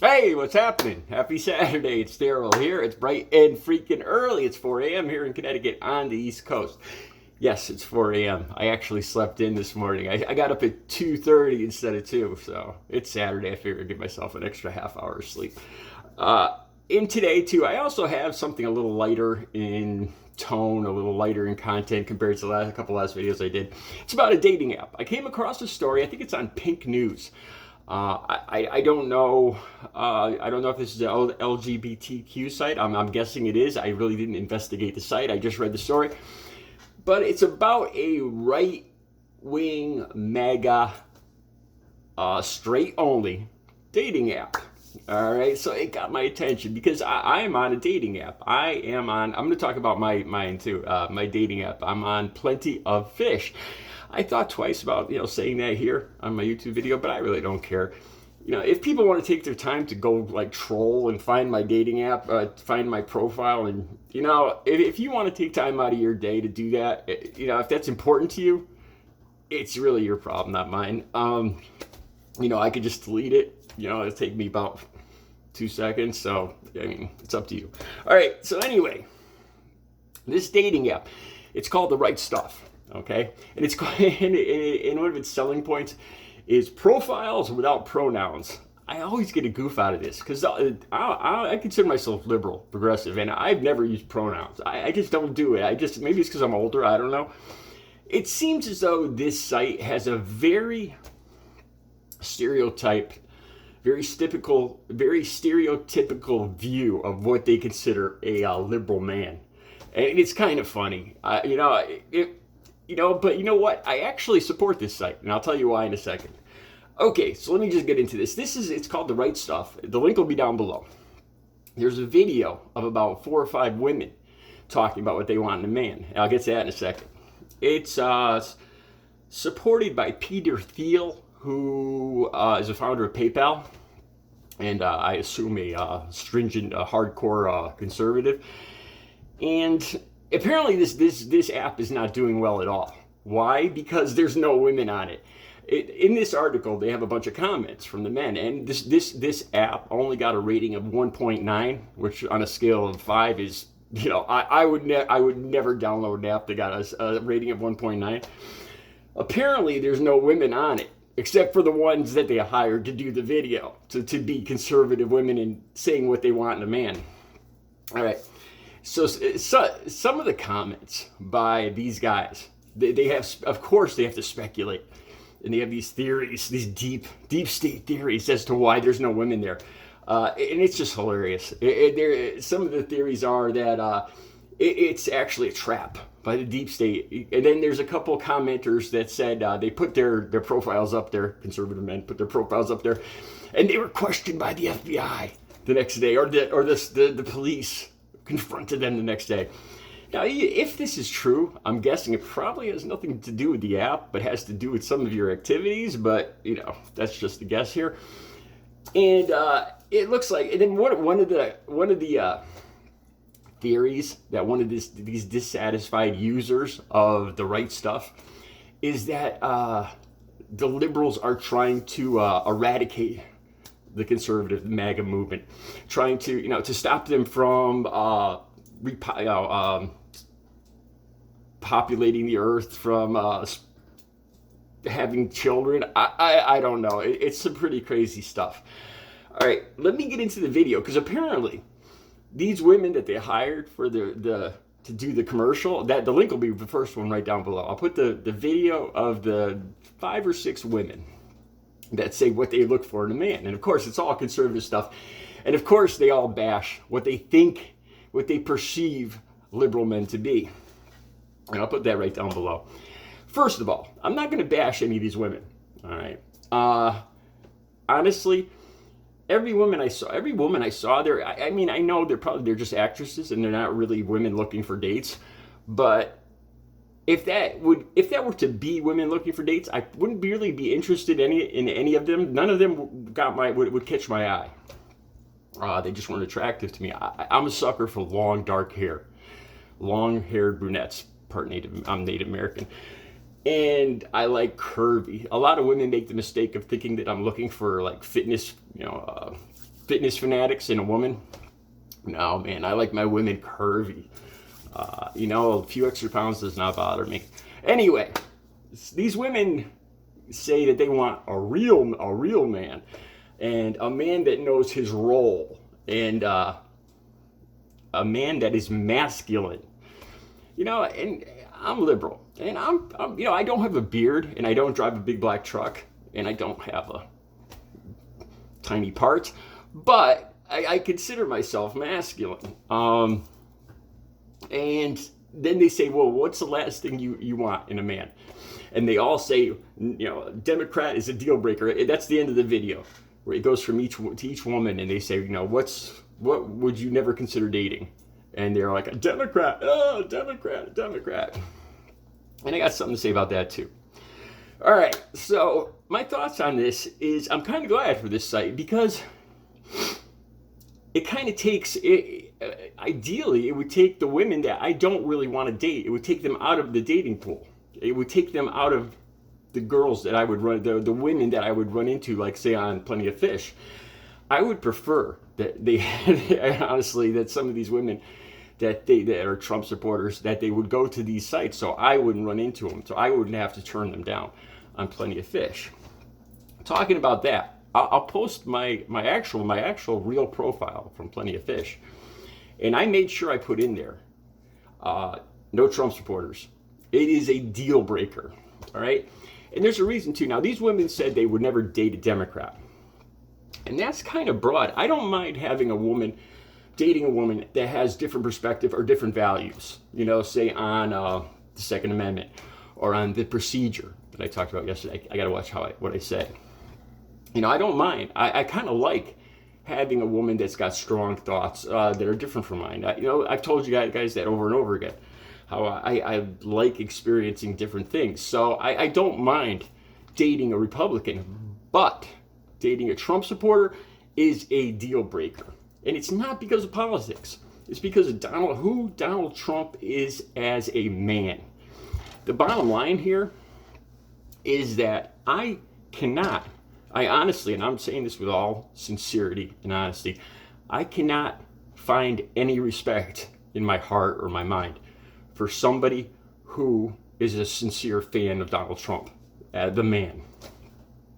Hey, what's happening? Happy Saturday. It's Daryl here. It's bright and freaking early. It's 4 a.m. here in Connecticut on the East Coast. Yes, it's 4 a.m. I actually slept in this morning. I got up at 2:30 instead of 2, so it's Saturday. I figured I'd give myself an extra half hour of sleep. In today, too, I also have something a little lighter in tone, a little lighter in content compared to a couple last videos I did. It's about a dating app. I came across a story. I think it's on Pink News. I don't know. I don't know if this is an LGBTQ site. I'm guessing it is. I really didn't investigate the site. I just read the story. But it's about a right-wing MAGA, straight-only dating app. All right, so it got my attention because I am on a dating app. I'm going to talk about mine too, my dating app. I'm on Plenty of Fish. I thought twice about, saying that here on my YouTube video, but I really don't care. If people want to take their time to go like troll and find my dating app, find my profile, and if you want to take time out of your day to do that, if that's important to you, it's really your problem, not mine. I could just delete it. It'll take me about 2 seconds. So, it's up to you. All right. So anyway, this dating app, it's called The Right Stuff. Okay. And it's and one of its selling points is profiles without pronouns. I always get a goof out of this because I consider myself liberal, progressive, and I've never used pronouns. I just don't do it. Maybe it's because I'm older. I don't know. It seems as though this site has a very stereotyped, very stereotypical view of what they consider a liberal man, and it's kind of funny, but you know what? I actually support this site, and I'll tell you why in a second. Okay, so let me just get into this. It's called The Right Stuff. The link will be down below. There's a video of about 4 or 5 women talking about what they want in a man. I'll get to that in a second. It's supported by Peter Thiel, who is a founder of PayPal, and I assume a stringent, hardcore conservative. And apparently this app is not doing well at all. Why? Because there's no women on it. In this article, they have a bunch of comments from the men, and this app only got a rating of 1.9, which on a scale of 5 is, I would never download an app that got a rating of 1.9. Apparently, there's no women on it, except for the ones that they hired to do the video, to be conservative women and saying what they want in a man. All right. So some of the comments by these guys, they have to speculate. And they have these theories, these deep state theories as to why there's no women there. And it's just hilarious. Some of the theories are that it's actually a trap by the deep state. And then there's a couple of commenters that said they put their profiles up there, conservative men put their profiles up there, and they were questioned by the FBI the next day, or the police confronted them the next day. Now, if this is true, I'm guessing it probably has nothing to do with the app, but has to do with some of your activities. But that's just a guess here. And it looks like, and then one of the theories that one of these dissatisfied users of The Right Stuff is that the liberals are trying to eradicate the conservative MAGA movement, trying to stop them from populating the earth, from having children. I don't know. It's some pretty crazy stuff. All right, let me get into the video, because apparently these women that they hired for to do the commercial, that the link will be the first one right down below. I'll put the video of the 5 or 6 women that say what they look for in a man. And of course, it's all conservative stuff. And of course, they all bash what they perceive liberal men to be. And I'll put that right down below. First of all, I'm not going to bash any of these women. All right. Honestly, every woman I saw there, I know they're just actresses and they're not really women looking for dates. But if that were to be women looking for dates, I wouldn't really be interested in any of them. None of them would catch my eye. They just weren't attractive to me. I'm a sucker for long, dark hair. Long-haired brunettes. I'm Native American. And I like curvy. A lot of women make the mistake of thinking that I'm looking for like fitness, fitness fanatics in a woman. No, man, I like my women curvy. A few extra pounds does not bother me. Anyway, these women say that they want a real man, and a man that knows his role, and a man that is masculine. And I'm liberal, and I don't have a beard, and I don't drive a big black truck, and I don't have a tiny part, but I consider myself masculine. And then they say, well, what's the last thing you want in a man? And they all say, Democrat is a deal breaker. That's the end of the video, where it goes from each woman, and they say, what would you never consider dating? And they're like, a Democrat, oh, Democrat. And I got something to say about that too. All right, so my thoughts on this is I'm kind of glad for this site, because it kind of takes it. Ideally, it would take the women that I don't really want to date. It would take them out of the dating pool. It would take them out of the girls that I would run, the women that I would run into, like say on Plenty of Fish. I would prefer that they honestly, that some of these women that are Trump supporters, that they would go to these sites so I wouldn't run into them, so I wouldn't have to turn them down on Plenty of Fish. Talking about that, I'll post my actual real profile from Plenty of Fish, and I made sure I put in there, no Trump supporters. It is a deal breaker, all right? And there's a reason too. Now, these women said they would never date a Democrat, and that's kind of broad. I don't mind dating a woman that has different perspective or different values, say on the Second Amendment or on the procedure that I talked about yesterday. I got to watch what I say. I don't mind. I kind of like having a woman that's got strong thoughts that are different from mine. I've told you guys that over and over again, how I like experiencing different things. So I don't mind dating a Republican, but dating a Trump supporter is a deal breaker. And it's not because of politics. It's because of who Donald Trump is as a man. The bottom line here is that I honestly, and I'm saying this with all sincerity and honesty, I cannot find any respect in my heart or my mind for somebody who is a sincere fan of Donald Trump, the man.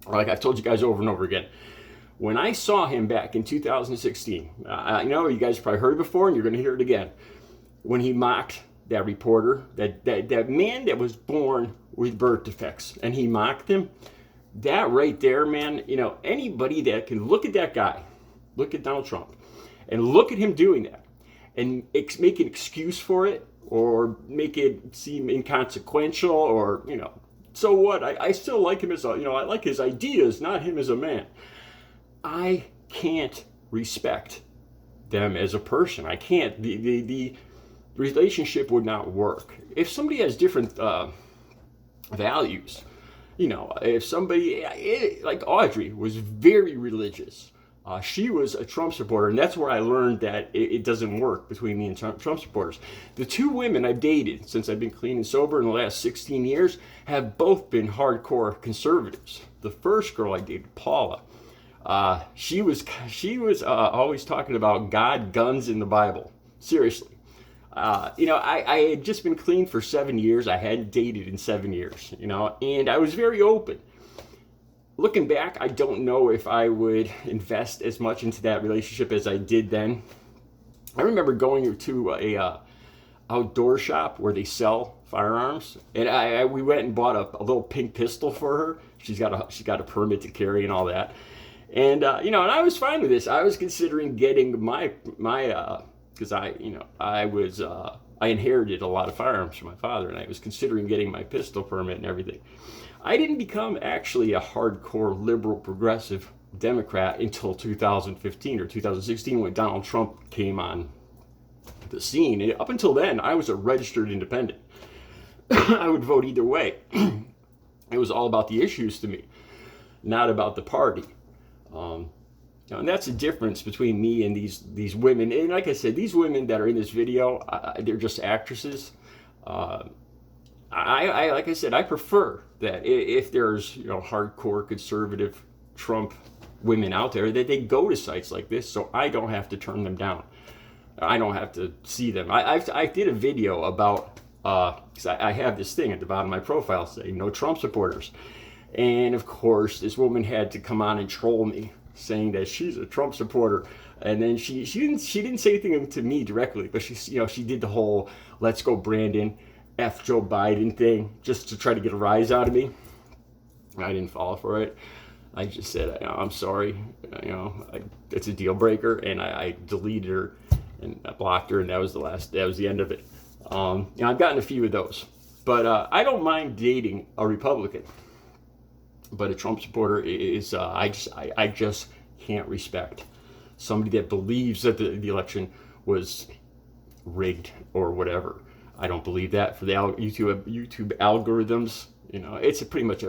Like I've told you guys over and over again, when I saw him back in 2016, I know you guys probably heard it before, and you're going to hear it again, when he mocked that reporter, that man that was born with birth defects, and he mocked him. That right there, man, anybody that can look at that guy, look at Donald Trump, and look at him doing that, and make an excuse for it, or make it seem inconsequential, or, so what? I still like him as I like his ideas, not him as a man. I can't respect them as a person. I can't. The relationship would not work. If somebody has different values, if somebody, like Audrey was very religious, she was a Trump supporter, and that's where I learned that it doesn't work between me and Trump supporters. The two women I've dated since I've been clean and sober in the last 16 years have both been hardcore conservatives. The first girl I dated, Paula, she was always talking about God, guns, and the Bible. Seriously. I had just been clean for 7 years. I hadn't dated in 7 years, and I was very open. Looking back, I don't know if I would invest as much into that relationship as I did then. I remember going to a outdoor shop where they sell firearms, and we went and bought a little pink pistol for her. She's got a permit to carry and all that. And and I was fine with this. I was considering getting my because I inherited a lot of firearms from my father, and I was considering getting my pistol permit and everything. I didn't become actually a hardcore liberal progressive Democrat until 2015 or 2016 when Donald Trump came on the scene. And up until then, I was a registered independent. I would vote either way. It was all about the issues to me, not about the party. And that's the difference between me and these women. And like I said, these women that are in this video, they're just actresses. Like I said, I prefer that if there's hardcore conservative Trump women out there that they go to sites like this, so I don't have to turn them down. I don't have to see them. I did a video about, because I have this thing at the bottom of my profile saying no Trump supporters. And of course, this woman had to come on and troll me, saying that she's a Trump supporter. And then she didn't say anything to me directly, but she did the whole "Let's go Brandon, F Joe Biden" thing just to try to get a rise out of me. I didn't fall for it. I just said, I'm sorry, it's a deal breaker, and I deleted her and I blocked her, and that was the end of it. I've gotten a few of those, but I don't mind dating a Republican, but a Trump supporter is I just can't respect somebody that believes that the election was rigged or whatever. I don't believe that. For the YouTube algorithms, it's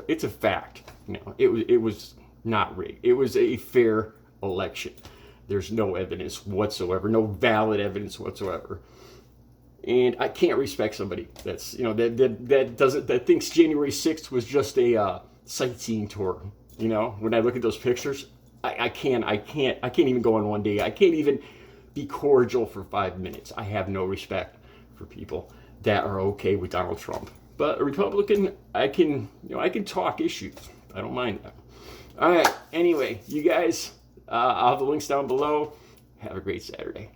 it's a fact. It was not rigged. It was a fair election. There's no evidence whatsoever, no valid evidence whatsoever. And I can't respect somebody that's that thinks January 6th was just a sightseeing tour. When I look at those pictures, I can't even go on one day. I can't even be cordial for 5 minutes. I have no respect for people that are okay with Donald Trump. But a Republican, I can talk issues. I don't mind that. All right. Anyway, you guys, I'll have the links down below. Have a great Saturday.